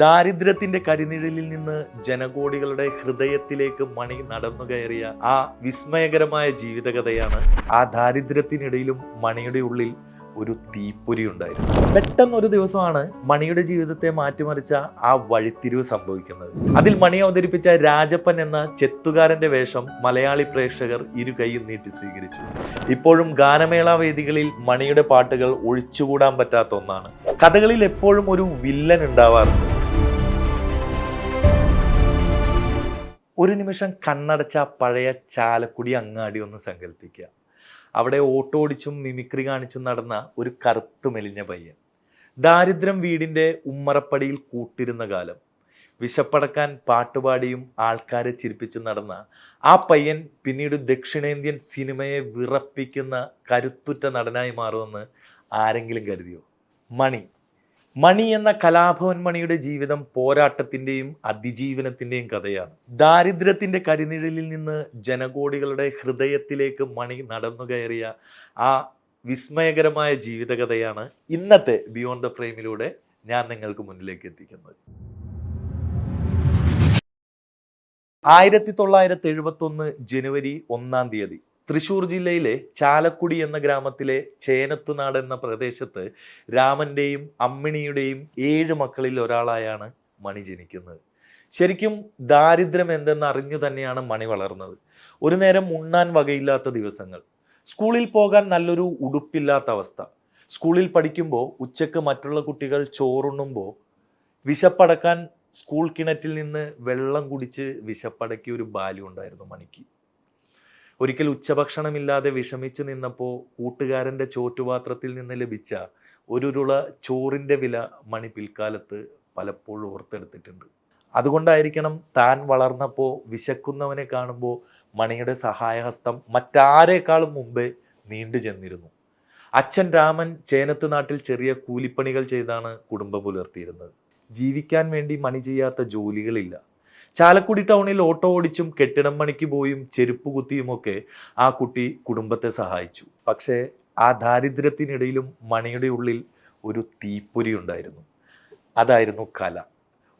ദാരിദ്ര്യത്തിന്റെ കരിനിഴലിൽ നിന്ന് ജനകോടികളുടെ ഹൃദയത്തിലേക്ക് മണി നടന്നു കയറിയ ആ വിസ്മയകരമായ ജീവിതകഥയാണ്. ആ ദാരിദ്ര്യത്തിനിടയിലും മണിയുടെ ഉള്ളിൽ ഒരു തീപ്പൊരി ഉണ്ടായിരുന്നു. പെട്ടെന്നൊരു ദിവസമാണ് മണിയുടെ ജീവിതത്തെ മാറ്റിമറിച്ച ആ വഴിത്തിരിവ് സംഭവിക്കുന്നത്. അതിൽ മണി അവതരിപ്പിച്ച രാജപ്പൻ എന്ന ചെത്തുകാരന്റെ വേഷം മലയാളി പ്രേക്ഷകർ ഇരു കൈയും നീട്ടി സ്വീകരിച്ചു. ഇപ്പോഴും ഗാനമേള വേദികളിൽ മണിയുടെ പാട്ടുകൾ ഒഴിച്ചുകൂടാൻ പറ്റാത്ത ഒന്നാണ്. കഥകളിൽ എപ്പോഴും ഒരു വില്ലൻ ഉണ്ടാവാറുണ്ട്. ഒരു നിമിഷം കണ്ണടച്ച പഴയ ചാലക്കുടി അങ്ങാടി ഒന്ന് സങ്കല്പിക്കുക. അവിടെ ഓട്ടോ ഓടിച്ചും മിമിക്രി കാണിച്ചും നടന്ന ഒരു കറുത്തു മെലിഞ്ഞ പയ്യൻ. ദാരിദ്ര്യം വീടിൻ്റെ ഉമ്മറപ്പടിയിൽ കൂട്ടിരുന്ന കാലം. വിശപ്പടക്കാൻ പാട്ടുപാടിയും ആൾക്കാരെ ചിരിപ്പിച്ചും നടന്ന ആ പയ്യൻ പിന്നീട് ദക്ഷിണേന്ത്യൻ സിനിമയെ വിറപ്പിക്കുന്ന കരുത്തുറ്റ നടനായി മാറുമെന്ന് ആരെങ്കിലും കരുതിയോ? മണി എന്ന കലാഭവൻ മണിയുടെ ജീവിതം പോരാട്ടത്തിൻ്റെയും അതിജീവനത്തിൻ്റെയും കഥയാണ്. ദാരിദ്ര്യത്തിൻ്റെ കരിനിഴലിൽ നിന്ന് ജനകോടികളുടെ ഹൃദയത്തിലേക്ക് മണി നടന്നു കയറിയ ആ വിസ്മയകരമായ ജീവിതകഥയാണ് ഇന്നത്തെ ബിയോണ്ട് ദ ഫ്രെയിമിലൂടെ ഞാൻ നിങ്ങൾക്ക് മുന്നിലേക്ക് എത്തിക്കുന്നത്. 1971 ജനുവരി 1-ാം തീയതി തൃശ്ശൂർ ജില്ലയിലെ ചാലക്കുടി എന്ന ഗ്രാമത്തിലെ ചേനത്തുനാട് എന്ന പ്രദേശത്ത് രാമന്റെയും അമ്മിണിയുടെയും 7 മക്കളിൽ ഒരാളായാണ് മണി ജനിക്കുന്നത്. ശരിക്കും ദാരിദ്ര്യം എന്തെന്ന് അറിഞ്ഞു തന്നെയാണ് മണി വളർന്നത്. ഒരു നേരം ഉണ്ണാൻ വകയില്ലാത്ത ദിവസങ്ങൾ, സ്കൂളിൽ പോകാൻ നല്ലൊരു ഉടുപ്പില്ലാത്ത അവസ്ഥ. സ്കൂളിൽ പഠിക്കുമ്പോൾ ഉച്ചക്ക് മറ്റുള്ള കുട്ടികൾ ചോറുണ്ണുമ്പോൾ വിശപ്പടക്കാൻ സ്കൂൾ കിണറ്റിൽ നിന്ന് വെള്ളം കുടിച്ച് വിശപ്പടക്കിയ ഒരു ബാല്യം ഉണ്ടായിരുന്നു മണിക്ക്. ഒരിക്കൽ ഉച്ചഭക്ഷണമില്ലാതെ വിഷമിച്ചു നിന്നപ്പോൾ കൂട്ടുകാരൻ്റെ ചോറ്റുപാത്രത്തിൽ നിന്ന് ലഭിച്ച ഒരുരുള ചോറിൻ്റെ വില മണി പിൽക്കാലത്ത് പലപ്പോഴും ഓർത്തെടുത്തിട്ടുണ്ട്. അതുകൊണ്ടായിരിക്കണം താൻ വളർന്നപ്പോൾ വിശക്കുന്നവനെ കാണുമ്പോൾ മണിയുടെ സഹായഹസ്തം മറ്റാരേക്കാളും മുമ്പേ നീണ്ടു ചെന്നിരുന്നു. അച്ഛൻ രാമൻ ചേനത്ത് നാട്ടിൽ ചെറിയ കൂലിപ്പണികൾ ചെയ്താണ് കുടുംബം പുലർത്തിയിരുന്നത്. ജീവിക്കാൻ വേണ്ടി മണി ചെയ്യാത്ത ജോലികളില്ല. ചാലക്കുടി ടൗണിൽ ഓട്ടോ ഓടിച്ചും കെട്ടിടം പണിക്ക് പോയും ചെരുപ്പ് കുത്തിയുമൊക്കെ ആ കുട്ടി കുടുംബത്തെ സഹായിച്ചു. പക്ഷേ ആ ദാരിദ്ര്യത്തിനിടയിലും മണിയുടെ ഉള്ളിൽ ഒരു തീപ്പൊരി ഉണ്ടായിരുന്നു. അതായിരുന്നു കല.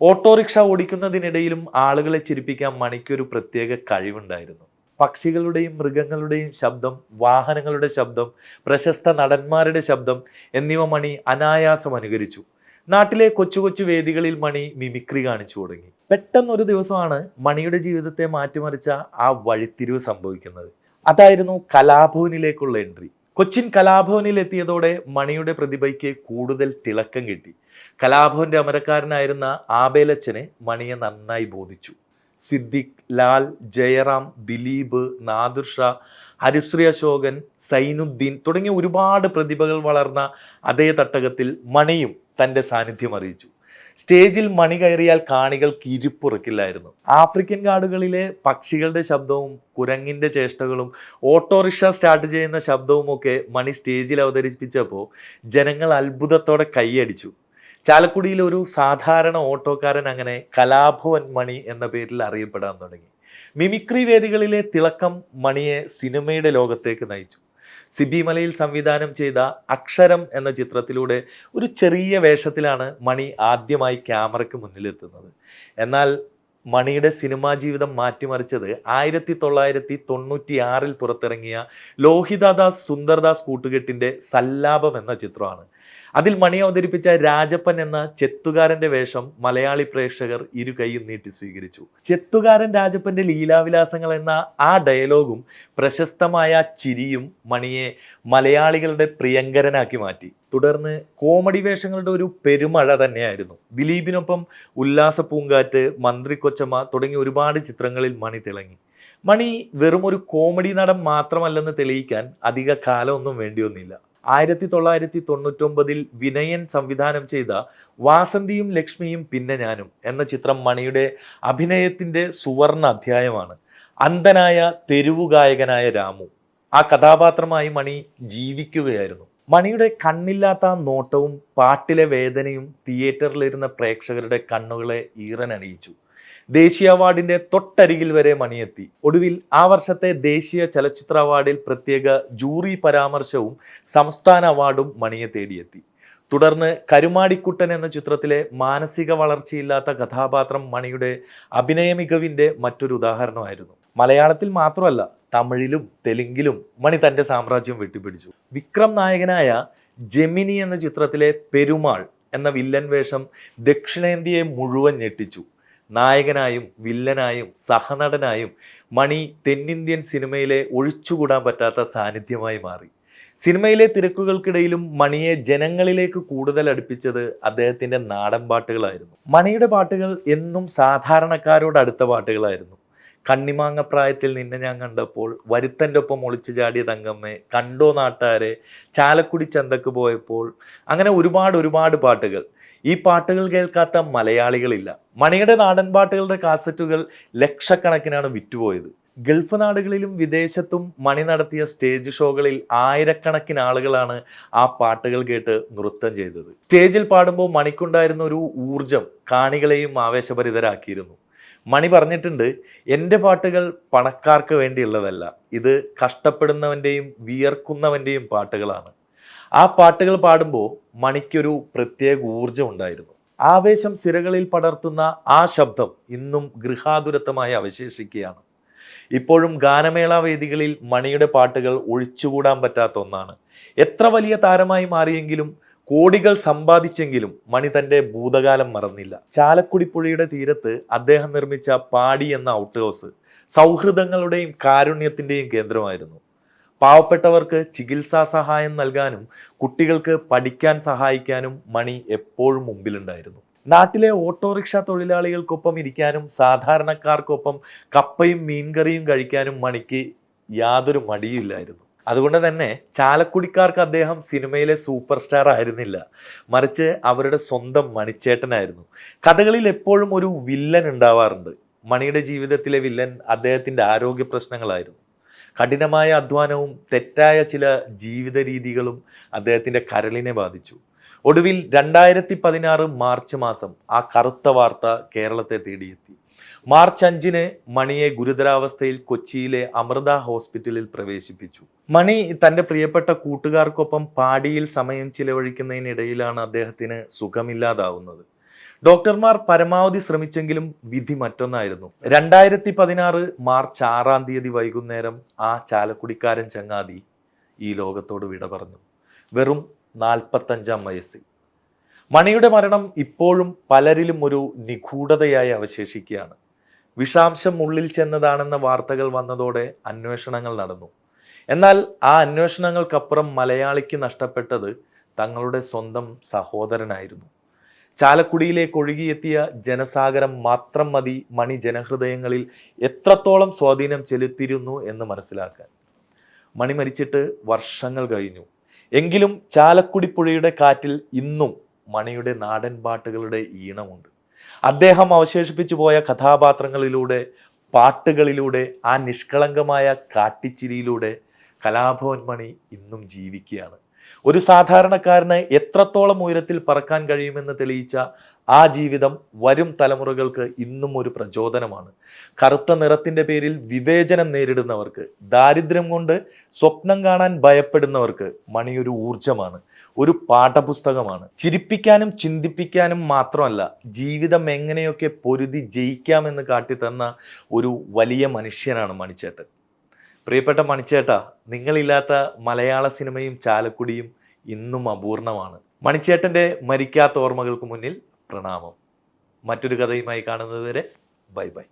ഓട്ടോറിക്ഷ ഓടിക്കുന്നതിനിടയിലും ആളുകളെ ചിരിപ്പിക്കാൻ മണിക്കൊരു പ്രത്യേക കഴിവുണ്ടായിരുന്നു. പക്ഷികളുടെയും മൃഗങ്ങളുടെയും ശബ്ദം, വാഹനങ്ങളുടെ ശബ്ദം, പ്രശസ്ത നടന്മാരുടെ ശബ്ദം എന്നിവ മണി അനായാസം അനുകരിച്ചു. നാട്ടിലെ കൊച്ചു കൊച്ചു വേദികളിൽ മണി മിമിക്രി കാണിച്ചു തുടങ്ങി. പെട്ടെന്നൊരു ദിവസമാണ് മണിയുടെ ജീവിതത്തെ മാറ്റിമറിച്ച ആ വഴിത്തിരിവ് സംഭവിക്കുന്നത്. അതായിരുന്നു കലാഭവനിലേക്കുള്ള എൻട്രി. കൊച്ചിൻ കലാഭവനിൽ എത്തിയതോടെ മണിയുടെ പ്രതിഭയ്ക്ക് കൂടുതൽ തിളക്കം കിട്ടി. കലാഭവന്റെ അമരക്കാരനായിരുന്ന ആബേലച്ചനെ മണിയെ നന്നായി ബോധിച്ചു. സിദ്ദിഖ്, ലാൽ, ജയറാം, ദിലീപ്, നാദിർ ഷാ, ഹരിശ്രീ അശോകൻ, സൈനുദ്ദീൻ തുടങ്ങിയ ഒരുപാട് പ്രതിഭകൾ വളർന്ന അതേ തട്ടകത്തിൽ മണിയും തൻ്റെ സാന്നിധ്യം അറിയിച്ചു. സ്റ്റേജിൽ മണി കയറിയാൽ കാണികൾക്ക് ഇരിപ്പുറക്കില്ലായിരുന്നു. ആഫ്രിക്കൻ കാടുകളിലെ പക്ഷികളുടെ ശബ്ദവും കുരങ്ങിൻ്റെ ചേഷ്ടകളും ഓട്ടോറിക്ഷ സ്റ്റാർട്ട് ചെയ്യുന്ന ശബ്ദവും ഒക്കെ മണി സ്റ്റേജിൽ അവതരിപ്പിച്ചപ്പോൾ ജനങ്ങൾ അത്ഭുതത്തോടെ കൈയടിച്ചു. ചാലക്കുടിയിലെ ഒരു സാധാരണ ഓട്ടോക്കാരൻ അങ്ങനെ കലാഭവൻ മണി എന്ന പേരിൽ അറിയപ്പെടാൻ തുടങ്ങി. മിമിക്രി വേദികളിലെ തിളക്കം മണിയെ സിനിമയുടെ ലോകത്തേക്ക് നയിച്ചു. സിബി മലയിൽ സംവിധാനം ചെയ്ത അക്ഷരം എന്ന ചിത്രത്തിലൂടെ ഒരു ചെറിയ വേഷത്തിലാണ് മണി ആദ്യമായി ക്യാമറയ്ക്ക് മുന്നിലെത്തുന്നത്. എന്നാൽ മണിയുടെ സിനിമാ ജീവിതം മാറ്റിമറിച്ചത് 1996 പുറത്തിറങ്ങിയ ലോഹിതദാസ് സുന്ദർദാസ് കൂട്ടുകെട്ടിൻ്റെ സല്ലാപം എന്ന ചിത്രമാണ്. അതിൽ മണി അവതരിപ്പിച്ച രാജപ്പൻ എന്ന ചെത്തുകാരന്റെ വേഷം മലയാളി പ്രേക്ഷകർ ഇരു കൈയും നീട്ടി സ്വീകരിച്ചു. ചെത്തുകാരൻ രാജപ്പന്റെ ലീലാവിലാസങ്ങൾ എന്ന ആ ഡയലോഗും പ്രശസ്തമായ ചിരിയും മണിയെ മലയാളികളുടെ പ്രിയങ്കരനാക്കി മാറ്റി. തുടർന്ന് കോമഡി വേഷങ്ങളുടെ ഒരു പെരുമഴ തന്നെയായിരുന്നു. ദിലീപിനൊപ്പം ഉല്ലാസ പൂങ്കാറ്റ്, മന്ത്രി കൊച്ചമ്മ തുടങ്ങിയ ഒരുപാട് ചിത്രങ്ങളിൽ മണി തിളങ്ങി. മണി വെറും ഒരു കോമഡി നടൻ മാത്രമല്ലെന്ന് തെളിയിക്കാൻ അധിക കാലമൊന്നും വേണ്ടിയൊന്നില്ല. 1999 വിനയൻ സംവിധാനം ചെയ്ത വാസന്തിയും ലക്ഷ്മിയും പിന്നെ ഞാനും എന്ന ചിത്രം മണിയുടെ അഭിനയത്തിൻ്റെ സുവർണ അധ്യായമാണ്. അന്ധനായ തെരുവുഗായകനായ രാമു, ആ കഥാപാത്രമായി മണി ജീവിക്കുകയായിരുന്നു. മണിയുടെ കണ്ണില്ലാത്ത നോട്ടവും പാട്ടിലെ വേദനയും തിയേറ്ററിലിരുന്ന പ്രേക്ഷകരുടെ കണ്ണുകളെ ഈറനണിയിച്ചു. ദേശീയ അവാർഡിന്റെ തൊട്ടരികിൽ വരെ മണിയെത്തി. ഒടുവിൽ ആ വർഷത്തെ ദേശീയ ചലച്ചിത്ര അവാർഡിൽ പ്രത്യേക ജൂറി പരാമർശവും സംസ്ഥാന അവാർഡും മണിയെ തേടിയെത്തി. തുടർന്ന് കരുമാടിക്കുട്ടൻ എന്ന ചിത്രത്തിലെ മാനസിക വളർച്ചയില്ലാത്ത കഥാപാത്രം മണിയുടെ അഭിനയ മികവിൻ്റെ മറ്റൊരു ഉദാഹരണമായിരുന്നു. മലയാളത്തിൽ മാത്രമല്ല, തമിഴിലും തെലുങ്കിലും മണി തൻ്റെ സാമ്രാജ്യം വെട്ടിപ്പിടിച്ചു. വിക്രം നായകനായ ജെമിനി എന്ന ചിത്രത്തിലെ പെരുമാൾ എന്ന വില്ലൻ വേഷം ദക്ഷിണേന്ത്യയെ മുഴുവൻ ഞെട്ടിച്ചു. നായകനായും വില്ലനായും സഹനടനായും മണി തെന്നിന്ത്യൻ സിനിമയിലെ ഒഴിച്ചുകൂടാൻ പറ്റാത്ത സാന്നിധ്യമായി മാറി. സിനിമയിലെ തിരക്കുകൾക്കിടയിലും മണിയെ ജനങ്ങളിലേക്ക് കൂടുതൽ അടുപ്പിച്ചത് അദ്ദേഹത്തിൻ്റെ നാടൻ പാട്ടുകളായിരുന്നു. മണിയുടെ പാട്ടുകൾ എന്നും സാധാരണക്കാരോട് അടുത്ത പാട്ടുകളായിരുന്നു. കണ്ണിമാങ്ങ പ്രായത്തിൽ നിന്നെ ഞാൻ കണ്ടപ്പോൾ, വരുത്തൻ്റെ ഒപ്പം ഒളിച്ചു ചാടിയ തങ്കമ്മേ, കണ്ടോ നാട്ടാരെ, ചാലക്കുടി ചന്തക്ക് പോയപ്പോൾ, അങ്ങനെ ഒരുപാട് പാട്ടുകൾ. ഈ പാട്ടുകൾ കേൾക്കാത്ത മലയാളികളില്ല. മണിയുടെ നാടൻ പാട്ടുകളുടെ കാസറ്റുകൾ ലക്ഷക്കണക്കിനാണ് വിറ്റുപോയത്. ഗൾഫ് നാടുകളിലും വിദേശത്തും മണി നടത്തിയ സ്റ്റേജ് ഷോകളിൽ ആയിരക്കണക്കിന് ആളുകളാണ് ആ പാട്ടുകൾ കേട്ട് നൃത്തം ചെയ്തത്. സ്റ്റേജിൽ പാടുമ്പോൾ മണിക്കുണ്ടായിരുന്ന ഒരു ഊർജം കാണികളെയും ആവേശഭരിതരാക്കിയിരുന്നു. മണി പറഞ്ഞിട്ടുണ്ട്, എൻ്റെ പാട്ടുകൾ പണക്കാർക്ക് വേണ്ടിയുള്ളതല്ല, ഇത് കഷ്ടപ്പെടുന്നവൻ്റെയും വിയർക്കുന്നവൻ്റെയും പാട്ടുകളാണ്. ആ പാട്ടുകൾ പാടുമ്പോൾ മണിക്കൊരു പ്രത്യേക ഊർജം ഉണ്ടായിരുന്നു. ആവേശം സിരകളിൽ പടർത്തുന്ന ആ ശബ്ദം ഇന്നും ഗൃഹാതുരത്വമായി അവശേഷിക്കുകയാണ്. ഇപ്പോഴും ഗാനമേള വേദികളിൽ മണിയുടെ പാട്ടുകൾ ഒഴിച്ചുകൂടാൻ പറ്റാത്ത ഒന്നാണ്. എത്ര വലിയ താരമായി മാറിയെങ്കിലും കോടികൾ സമ്പാദിച്ചെങ്കിലും മണി തൻ്റെ ഭൂതകാലം മറന്നില്ല. ചാലക്കുടി പുഴയുടെ തീരത്ത് അദ്ദേഹം നിർമ്മിച്ച പാടി എന്ന ഔട്ട് ഹൗസ് സൗഹൃദങ്ങളുടെയും കാരുണ്യത്തിൻ്റെയും കേന്ദ്രമായിരുന്നു. പാവപ്പെട്ടവർക്ക് ചികിത്സാ സഹായം നൽകാനും കുട്ടികൾക്ക് പഠിക്കാൻ സഹായിക്കാനും മണി എപ്പോഴും മുമ്പിലുണ്ടായിരുന്നു. നാട്ടിലെ ഓട്ടോറിക്ഷ തൊഴിലാളികൾക്കൊപ്പം ഇരിക്കാനും സാധാരണക്കാർക്കൊപ്പം കപ്പയും മീൻകറിയും കഴിക്കാനും മണിക്ക് യാതൊരു മടിയില്ലായിരുന്നു. അതുകൊണ്ട് തന്നെ ചാലക്കുടിക്കാർക്ക് അദ്ദേഹം സിനിമയിലെ സൂപ്പർ സ്റ്റാർ ആയിരുന്നില്ല, മറിച്ച് അവരുടെ സ്വന്തം മണിച്ചേട്ടനായിരുന്നു. കഥകളിൽ എപ്പോഴും ഒരു വില്ലൻ ഉണ്ടാവാറുണ്ട്. മണിയുടെ ജീവിതത്തിലെ വില്ലൻ അദ്ദേഹത്തിൻ്റെ ആരോഗ്യ പ്രശ്നങ്ങളായിരുന്നു. കഠിനമായ അധ്വാനവും തെറ്റായ ചില ജീവിത രീതികളും അദ്ദേഹത്തിൻ്റെ കരളിനെ ബാധിച്ചു. ഒടുവിൽ 2016 മാർച്ച് മാസം ആ കറുത്ത വാർത്ത കേരളത്തെ തേടിയെത്തി. മാർച്ച് 5 മണിയെ ഗുരുതരാവസ്ഥയിൽ കൊച്ചിയിലെ അമൃത ഹോസ്പിറ്റലിൽ പ്രവേശിപ്പിച്ചു. മണി തൻ്റെ പ്രിയപ്പെട്ട കൂട്ടുകാർക്കൊപ്പം പാടിയിൽ സമയം ചിലവഴിക്കുന്നതിനിടയിലാണ് അദ്ദേഹത്തിന് സുഖമില്ലാതാവുന്നത്. ഡോക്ടർമാർ പരമാവധി ശ്രമിച്ചെങ്കിലും വിധി മറ്റൊന്നായിരുന്നു. 2016 മാർച്ച് 6 വൈകുന്നേരം ആ ചാലക്കുടിക്കാരൻ ചങ്ങാതി ഈ ലോകത്തോട് വിട പറഞ്ഞു. വെറും 45 വയസ്സിൽ. മണിയുടെ മരണം ഇപ്പോഴും പലരിലും ഒരു നിഗൂഢതയായി അവശേഷിക്കുകയാണ്. വിഷാംശം ഉള്ളിൽ ചെന്നതാണെന്ന വാർത്തകൾ വന്നതോടെ അന്വേഷണങ്ങൾ നടന്നു. എന്നാൽ ആ അന്വേഷണങ്ങൾക്കപ്പുറം മലയാളിക്ക് നഷ്ടപ്പെട്ടത് തങ്ങളുടെ സ്വന്തം സഹോദരനായിരുന്നു. ചാലക്കുടിയിലേക്ക് ഒഴുകിയെത്തിയ ജനസാഗരം മാത്രം മതി മണി ജനഹൃദയങ്ങളിൽ എത്രത്തോളം സ്വാധീനം ചെലുത്തിയിരുന്നു എന്ന് മനസ്സിലാക്കാൻ. മണി മരിച്ചിട്ട് വർഷങ്ങൾ കഴിഞ്ഞു. എങ്കിലും ചാലക്കുടി പുഴയുടെ കാറ്റിൽ ഇന്നും മണിയുടെ നാടൻ പാട്ടുകളുടെ ഈണമുണ്ട്. അദ്ദേഹം അവശേഷിപ്പിച്ചു പോയ കഥാപാത്രങ്ങളിലൂടെ, പാട്ടുകളിലൂടെ, ആ നിഷ്കളങ്കമായ കാട്ടിച്ചിരിയിലൂടെ കലാഭവൻ മണി ഇന്നും ജീവിക്കുകയാണ്. ഒരു സാധാരണക്കാരന് എത്രത്തോളം ഉയരത്തിൽ പറക്കാൻ കഴിയുമെന്ന് തെളിയിച്ച ആ ജീവിതം വരും തലമുറകൾക്ക് ഇന്നും ഒരു പ്രചോദനമാണ്. കറുത്ത നിറത്തിൻ്റെ പേരിൽ വിവേചനം നേരിടുന്നവർക്ക്, ദാരിദ്ര്യം കൊണ്ട് സ്വപ്നം കാണാൻ ഭയപ്പെടുന്നവർക്ക് മണിയൊരു ഊർജമാണ്, ഒരു പാഠപുസ്തകമാണ്. ചിരിപ്പിക്കാനും ചിന്തിപ്പിക്കാനും മാത്രമല്ല, ജീവിതം എങ്ങനെയൊക്കെ പൊരുതി ജയിക്കാമെന്ന് കാട്ടിത്തന്ന ഒരു വലിയ മനുഷ്യനാണ് മണിച്ചേട്ടൻ. പ്രിയപ്പെട്ട മണിച്ചേട്ടാ, നിങ്ങളില്ലാത്ത മലയാള സിനിമയും ചാലക്കുടിയും ഇന്നും അപൂർണമാണ്. മണിച്ചേട്ടൻ്റെ മരിക്കാത്ത ഓർമ്മകൾക്ക് മുന്നിൽ പ്രണാമം. മറ്റൊരു കഥയുമായി കാണുന്നതുവരെ ബൈ ബൈ.